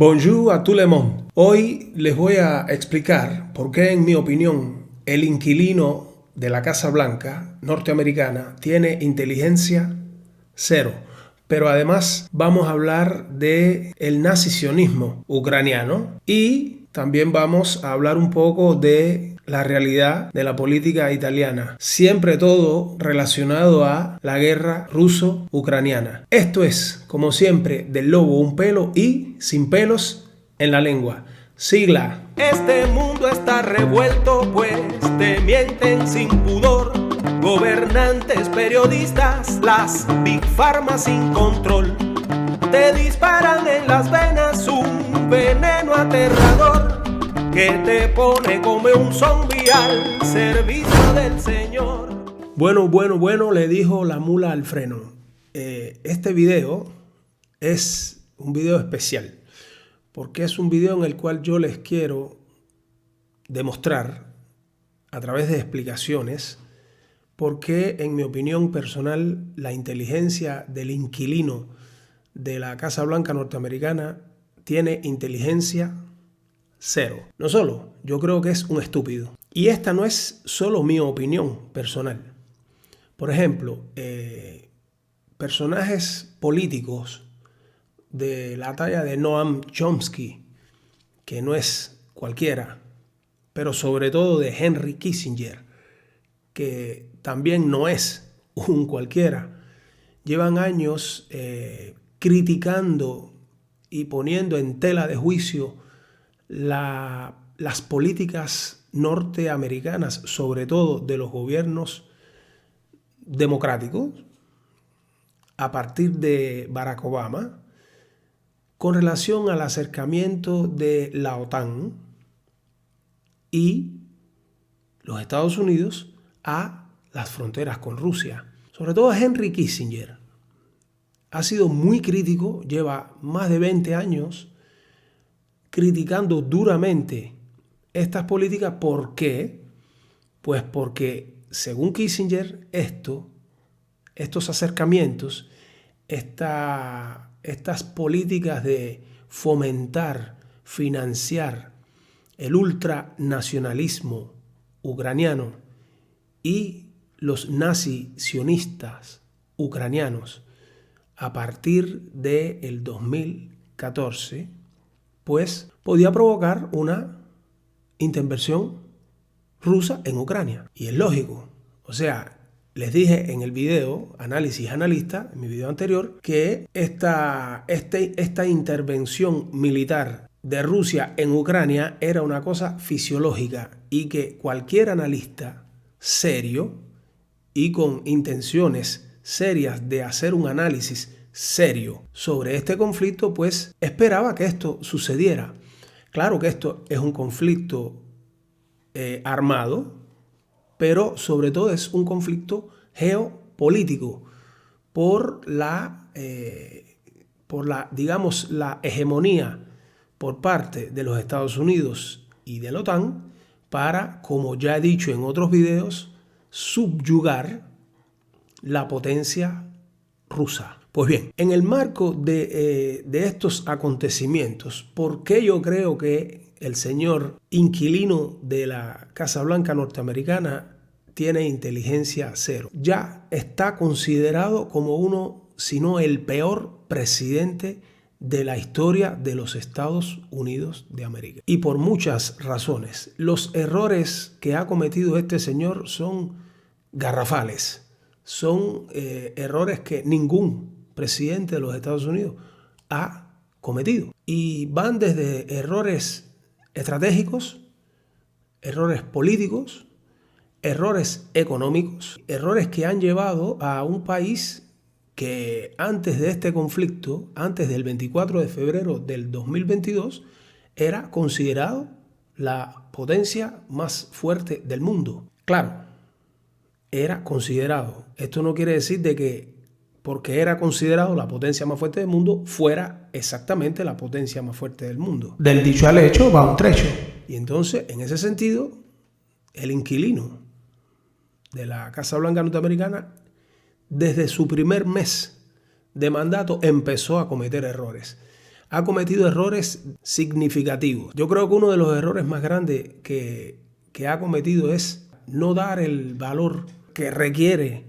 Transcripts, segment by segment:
Bonjour a tout le monde. Hoy les voy a explicar por qué, en mi opinión, el inquilino de la Casa Blanca norteamericana tiene inteligencia cero. Pero además vamos a hablar de el nazi-sionismo ucraniano y también vamos a hablar un poco de la realidad de la política italiana. Siempre todo relacionado a la guerra ruso-ucraniana. Esto es, como siempre, del lobo un pelo y sin pelos en la lengua. Sigla. Este mundo está revuelto, pues te mienten sin pudor. Gobernantes, periodistas, las Big Pharma sin control. Te disparan en las venas un veneno aterrador que te pone como un zombie al servicio del Señor. Bueno, le dijo la mula al freno. Este video es un video especial porque es un video en el cual yo les quiero demostrar a través de explicaciones por qué, en mi opinión personal, la inteligencia del inquilino de la Casa Blanca norteamericana tiene inteligencia cero. No solo, yo creo que es un estúpido. Y esta no es solo mi opinión personal. Por ejemplo, personajes políticos de la talla de Noam Chomsky, que no es cualquiera, pero sobre todo de Henry Kissinger, que también no es un cualquiera, llevan años criticando y poniendo en tela de juicio las políticas norteamericanas, sobre todo de los gobiernos democráticos, a partir de Barack Obama, con relación al acercamiento de la OTAN y los Estados Unidos a las fronteras con Rusia. Sobre todo Henry Kissinger ha sido muy crítico, lleva más de 20 años criticando duramente estas políticas. ¿Por qué? Pues porque, según Kissinger, estos acercamientos, estas políticas de fomentar, financiar el ultranacionalismo ucraniano y los nazi-sionistas ucranianos a partir del 2014, pues podía provocar una intervención rusa en Ucrania. Y es lógico. O sea, les dije en el video Análisis Analista, en mi video anterior, que esta intervención militar de Rusia en Ucrania era una cosa fisiológica y que cualquier analista serio y con intenciones serias de hacer un análisis serio sobre este conflicto, pues esperaba que esto sucediera. Claro que esto es un conflicto armado, pero sobre todo es un conflicto geopolítico por la hegemonía por parte de los Estados Unidos y de la OTAN para, como ya he dicho en otros videos, subyugar la potencia rusa. Pues bien, en el marco de estos acontecimientos, ¿por qué yo creo que el señor inquilino de la Casa Blanca norteamericana tiene inteligencia cero? Ya está considerado como uno, si no el peor presidente de la historia de los Estados Unidos de América. Y por muchas razones. Los errores que ha cometido este señor son garrafales. Son errores que ningún presidente de los Estados Unidos ha cometido. Y van desde errores estratégicos, errores políticos, errores económicos, errores que han llevado a un país que antes de este conflicto, antes del 24 de febrero del 2022, era considerado la potencia más fuerte del mundo. Claro, era considerado. Esto no quiere decir de que porque era considerado la potencia más fuerte del mundo, fuera exactamente la potencia más fuerte del mundo. Del dicho al hecho va un trecho. Y entonces, en ese sentido, el inquilino de la Casa Blanca norteamericana, desde su primer mes de mandato, empezó a cometer errores. ha cometido errores significativos. Yo creo que uno de los errores más grandes que ha cometido es no dar el valor que requiere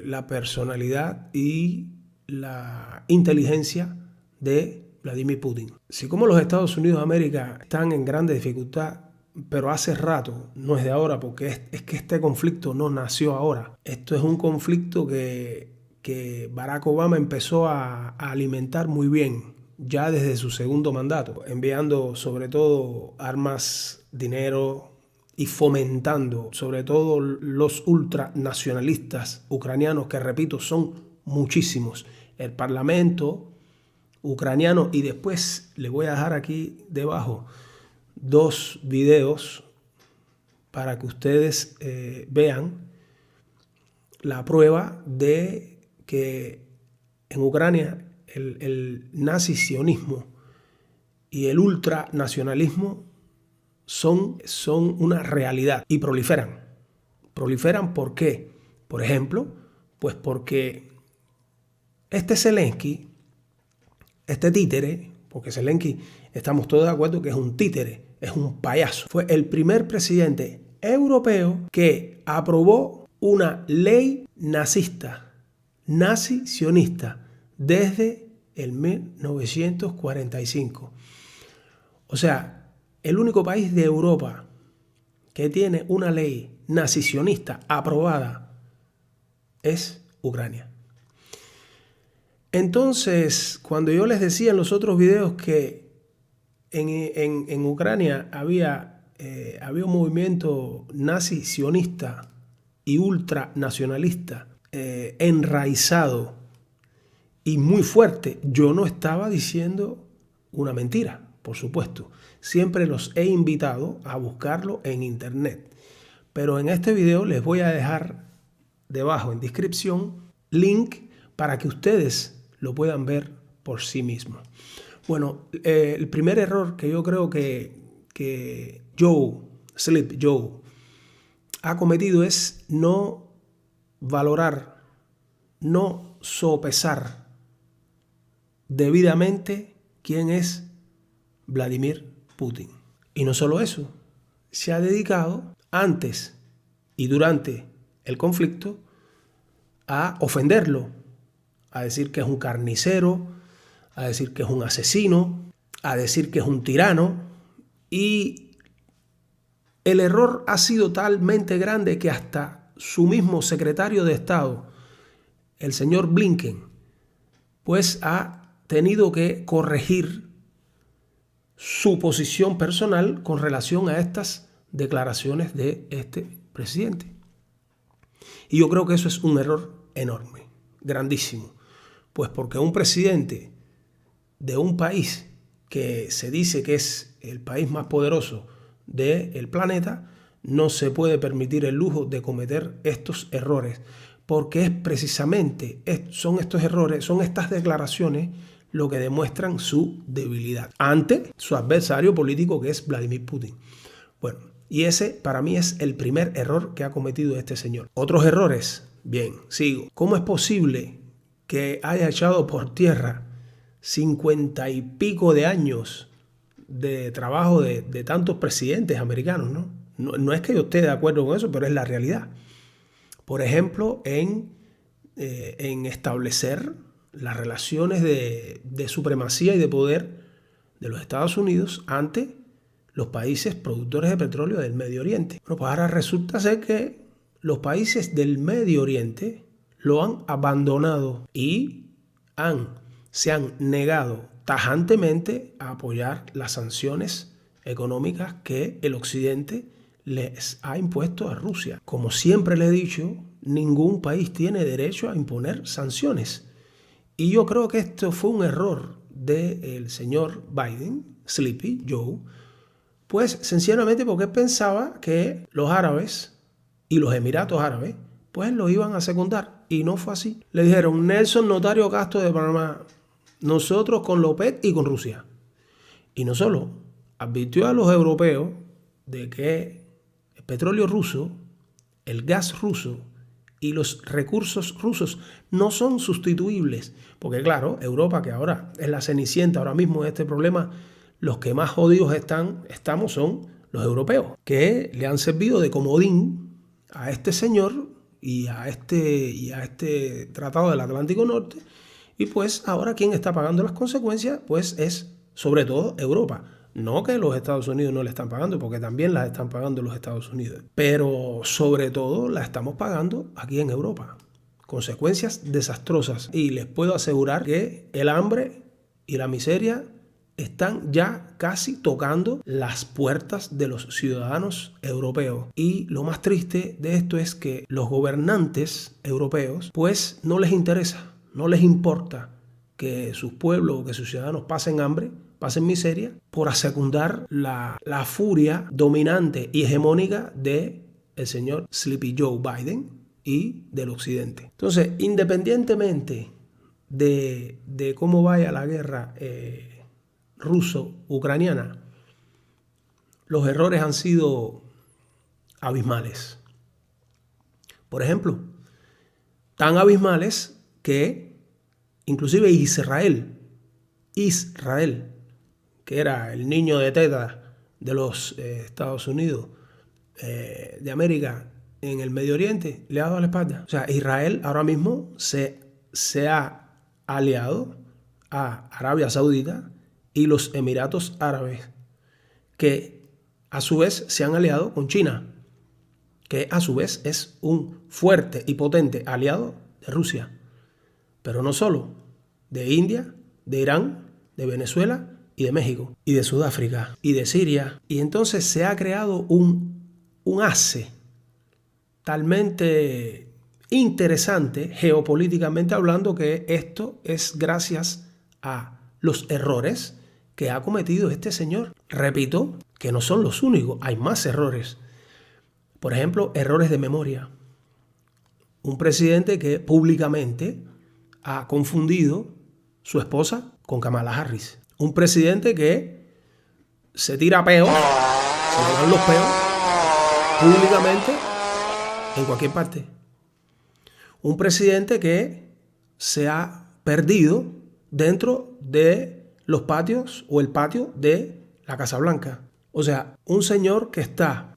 la personalidad y la inteligencia de Vladimir Putin. Si como los Estados Unidos de América están en grande dificultad, pero hace rato, no es de ahora, porque es que este conflicto no nació ahora. Esto es un conflicto que Barack Obama empezó a alimentar muy bien ya desde su segundo mandato, enviando sobre todo armas, dinero y fomentando sobre todo los ultranacionalistas ucranianos, que repito, son muchísimos. El parlamento ucraniano, y después le voy a dejar aquí debajo 2 videos para que ustedes vean la prueba de que en Ucrania el nazi-sionismo y el ultranacionalismo son una realidad y proliferan. ¿Proliferan por qué? Por ejemplo, pues porque este Zelensky, este títere, porque Zelensky estamos todos de acuerdo que es un títere, es un payaso, fue el primer presidente europeo que aprobó una ley nazista, nazi-sionista, desde el 1945. O sea, el único país de Europa que tiene una ley nazi-sionista aprobada es Ucrania. Entonces, cuando yo les decía en los otros videos que en Ucrania había un movimiento nazi-sionista y ultranacionalista enraizado y muy fuerte, yo no estaba diciendo una mentira, por supuesto. Siempre los he invitado a buscarlo en internet. Pero en este video les voy a dejar debajo en descripción link para que ustedes lo puedan ver por sí mismos. Bueno, el primer error que yo creo que Sleepy Joe ha cometido es no valorar, no sopesar debidamente quién es Vladimir Putin. Y no solo eso, se ha dedicado antes y durante el conflicto a ofenderlo, a decir que es un carnicero, a decir que es un asesino, a decir que es un tirano. Y el error ha sido talmente grande que hasta su mismo secretario de Estado, el señor Blinken, pues ha tenido que corregir su posición personal con relación a estas declaraciones de este presidente. Y yo creo que eso es un error enorme, grandísimo. Pues porque un presidente de un país que se dice que es el país más poderoso del planeta no se puede permitir el lujo de cometer estos errores, porque es precisamente, son estos errores, son estas declaraciones lo que demuestran su debilidad ante su adversario político, que es Vladimir Putin. Bueno, y ese para mí es el primer error que ha cometido este señor. Otros errores, bien, sigo. ¿Cómo es posible que haya echado por tierra 50 y pico de años de trabajo de tantos presidentes americanos, ¿no? No es que yo esté de acuerdo con eso, pero es la realidad. Por ejemplo, en establecer las relaciones de supremacía y de poder de los Estados Unidos ante los países productores de petróleo del Medio Oriente. Bueno, pues ahora resulta ser que los países del Medio Oriente lo han abandonado y se han negado tajantemente a apoyar las sanciones económicas que el Occidente les ha impuesto a Rusia. Como siempre le he dicho, ningún país tiene derecho a imponer sanciones. Y yo creo que esto fue un error del señor Biden, Sleepy Joe, pues sencillamente porque pensaba que los árabes y los Emiratos Árabes pues lo iban a secundar, y no fue así. Le dijeron: Nelson Notario Castro de Panamá, nosotros con la OPEC y con Rusia. Y no solo, advirtió a los europeos de que el petróleo ruso, el gas ruso Y los recursos rusos no son sustituibles. Porque claro, Europa, que ahora es la cenicienta ahora mismo de este problema, los que más jodidos estamos son los europeos, que le han servido de comodín a este señor y a este Tratado del Atlántico Norte. Y pues ahora quien está pagando las consecuencias pues es sobre todo Europa. No que los Estados Unidos no le están pagando, porque también las están pagando los Estados Unidos. Pero sobre todo la estamos pagando aquí en Europa. Consecuencias desastrosas. Y les puedo asegurar que el hambre y la miseria están ya casi tocando las puertas de los ciudadanos europeos. Y lo más triste de esto es que los gobernantes europeos pues no les interesa, no les importa que sus pueblos o que sus ciudadanos pasen hambre, pasen miseria, por asecundar la furia dominante y hegemónica del señor Sleepy Joe Biden y del occidente. Entonces, independientemente de cómo vaya la guerra ruso-ucraniana, los errores han sido abismales. Por ejemplo, tan abismales que inclusive Israel, que era el niño de teta de los Estados Unidos de América en el Medio Oriente, le ha dado la espalda. O sea, Israel ahora mismo se ha aliado a Arabia Saudita y los Emiratos Árabes, que a su vez se han aliado con China, que a su vez es un fuerte y potente aliado de Rusia. Pero no solo, de India, de Irán, de Venezuela y de México, y de Sudáfrica, y de Siria. Y entonces se ha creado un ase talmente interesante, geopolíticamente hablando, que esto es gracias a los errores que ha cometido este señor. Repito, que no son los únicos, hay más errores. Por ejemplo, errores de memoria. Un presidente que públicamente ha confundido su esposa con Kamala Harris. Un presidente que se tira peos, se le dan los peos públicamente en cualquier parte. Un presidente que se ha perdido dentro de los patios o el patio de la Casa Blanca. O sea, un señor que está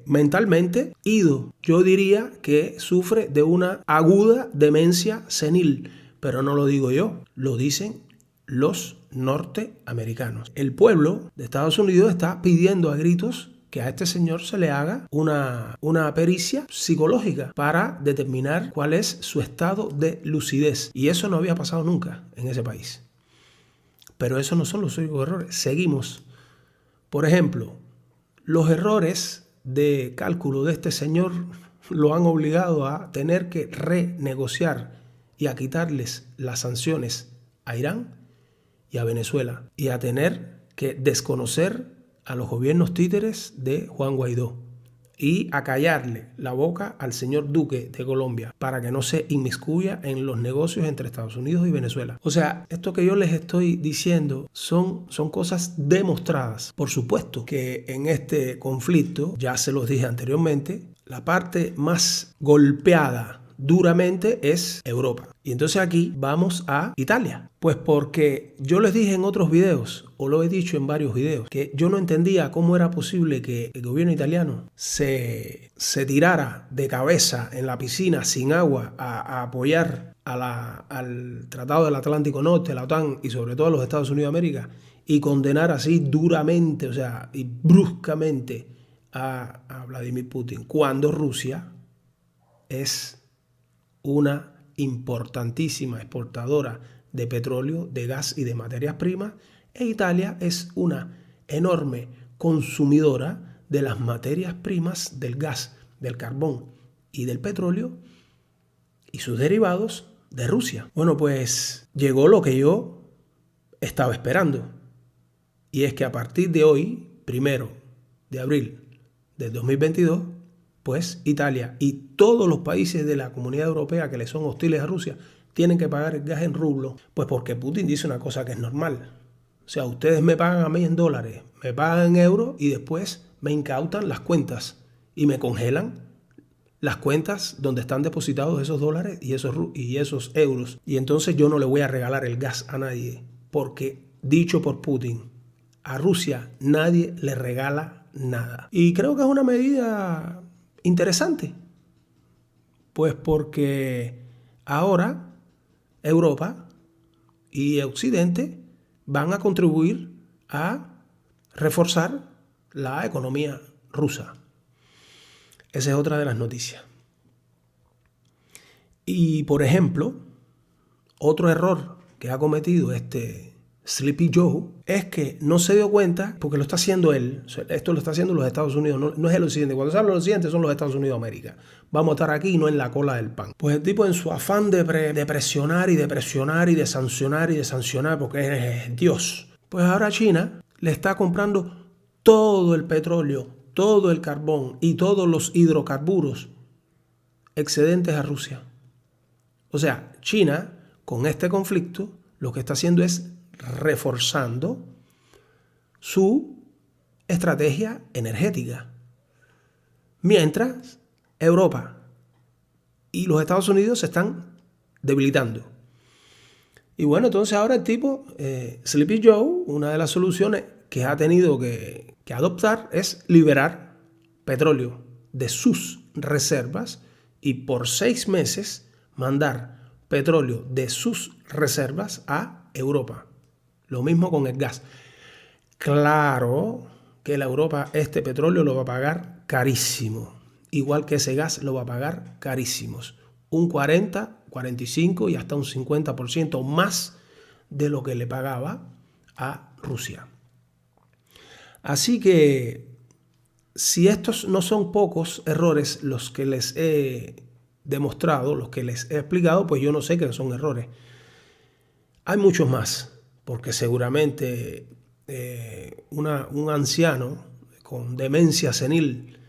mentalmente ido. Yo diría que sufre de una aguda demencia senil, pero no lo digo yo, lo dicen los norteamericanos. El pueblo de Estados Unidos está pidiendo a gritos que a este señor se le haga una pericia psicológica para determinar cuál es su estado de lucidez. Y eso no había pasado nunca en ese país. Pero esos no son los únicos errores. Seguimos. Por ejemplo, los errores de cálculo de este señor lo han obligado a tener que renegociar y a quitarles las sanciones a Irán y a Venezuela y a tener que desconocer a los gobiernos títeres de Juan Guaidó y a callarle la boca al señor Duque de Colombia para que no se inmiscuya en los negocios entre Estados Unidos y Venezuela. O sea, esto que yo les estoy diciendo son cosas demostradas. Por supuesto que en este conflicto, ya se los dije anteriormente, la parte más golpeada duramente es Europa. Y entonces aquí vamos a Italia. Pues porque yo les dije en otros videos, o lo he dicho en varios videos, que yo no entendía cómo era posible que el gobierno italiano se tirara de cabeza en la piscina sin agua a apoyar al Tratado del Atlántico Norte, a la OTAN y sobre todo a los Estados Unidos de América, y condenar así duramente, o sea, y bruscamente a Vladimir Putin, cuando Rusia es una importantísima exportadora de petróleo, de gas y de materias primas, e Italia es una enorme consumidora de las materias primas del gas, del carbón y del petróleo y sus derivados de Rusia. Bueno, pues llegó lo que yo estaba esperando, y es que a partir de hoy, 1 de abril del 2022, pues Italia y todos los países de la Comunidad Europea que le son hostiles a Rusia tienen que pagar el gas en rublo, pues porque Putin dice una cosa que es normal. O sea, ustedes me pagan a mí en dólares, me pagan en euros y después me incautan las cuentas y me congelan las cuentas donde están depositados esos dólares y esos euros. Y entonces yo no le voy a regalar el gas a nadie, porque dicho por Putin, a Rusia nadie le regala nada. Y creo que es una medida interesante, pues porque ahora Europa y Occidente van a contribuir a reforzar la economía rusa. Esa es otra de las noticias. Y, por ejemplo, otro error que ha cometido este Sleepy Joe es que no se dio cuenta, porque lo está haciendo él. Esto lo está haciendo los Estados Unidos, no es el Occidente. Cuando se habla del Occidente son los Estados Unidos de América. Vamos a estar aquí y no en la cola del pan. Pues el tipo, en su afán de presionar y de presionar y de sancionar, porque es Dios, pues ahora China le está comprando todo el petróleo, todo el carbón y todos los hidrocarburos excedentes a Rusia. O sea, China, con este conflicto, lo que está haciendo es reforzando su estrategia energética. Mientras Europa y los Estados Unidos se están debilitando. Y bueno, entonces ahora el tipo, Sleepy Joe, una de las soluciones que ha tenido que adoptar es liberar petróleo de sus reservas y por 6 meses mandar petróleo de sus reservas a Europa. Lo mismo con el gas. Claro que la Europa este petróleo lo va a pagar carísimo. Igual que ese gas lo va a pagar carísimos. Un 40, 45 y hasta un 50% más de lo que le pagaba a Rusia. Así que si estos no son pocos errores los que les he demostrado, los que les he explicado, pues yo no sé que son errores. Hay muchos más, porque seguramente un anciano con demencia senil,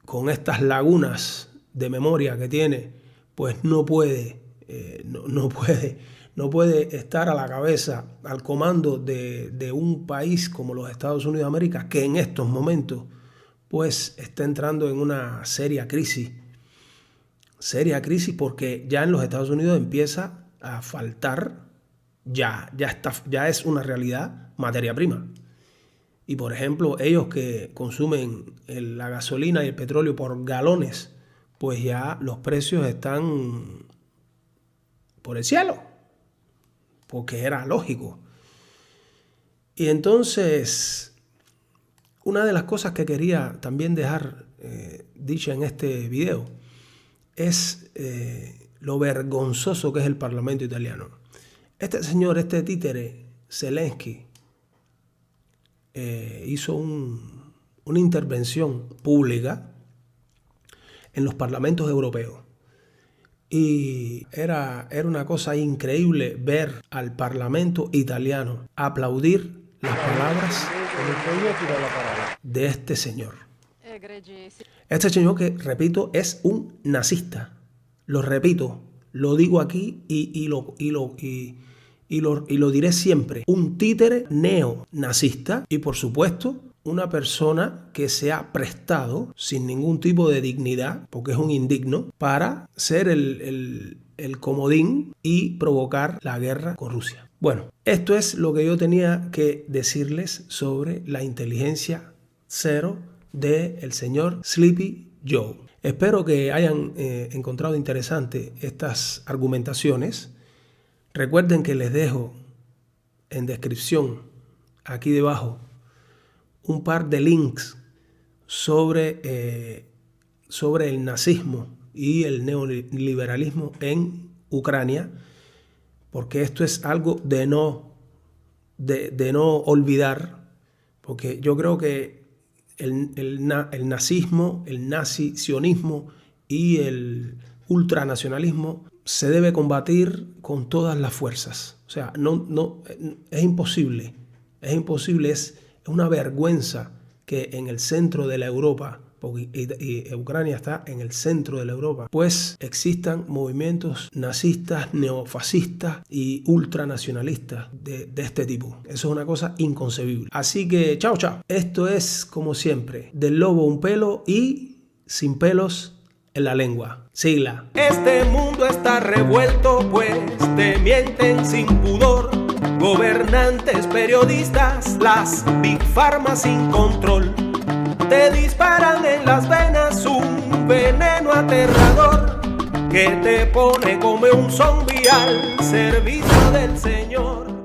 con estas lagunas de memoria que tiene, pues no puede estar a la cabeza, al comando de un país como los Estados Unidos de América, que en estos momentos pues está entrando en una seria crisis porque ya en los Estados Unidos empieza a faltar, ya es una realidad, materia prima. Y por ejemplo, ellos que consumen la gasolina y el petróleo por galones, pues ya los precios están por el cielo, porque era lógico. Y entonces, una de las cosas que quería también dejar dicha en este video es lo vergonzoso que es el Parlamento italiano. Este señor, este títere, Zelensky, hizo una intervención pública en los parlamentos europeos. Y era una cosa increíble ver al Parlamento italiano aplaudir las palabras de este señor. Este señor que, repito, es un nazista. Lo repito, lo digo aquí y lo diré siempre. Un títere neonazista y, por supuesto, una persona que se ha prestado sin ningún tipo de dignidad, porque es un indigno, para ser el comodín y provocar la guerra con Rusia. Bueno, esto es lo que yo tenía que decirles sobre la inteligencia cero del señor Sleepy Joe. Espero que hayan encontrado interesante estas argumentaciones. Recuerden que les dejo en descripción, aquí debajo, un par de links sobre el nazismo y el neoliberalismo en Ucrania, porque esto es algo de no olvidar, porque yo creo que el nazismo, el nazi-sionismo y el ultranacionalismo se debe combatir con todas las fuerzas. O sea, es imposible, es una vergüenza que en el centro de la Europa, y Ucrania está en el centro de la Europa, pues existan movimientos nazistas, neofascistas y ultranacionalistas de este tipo. Eso es una cosa inconcebible. Así que chao. Esto es, como siempre, del lobo un pelo y sin pelos en la lengua. Sigla. Este mundo está revuelto, pues te mienten sin pudor. Gobernantes, periodistas, las Big Pharma sin control. Te disparan en las venas un veneno aterrador que te pone como un zombie al servicio del Señor.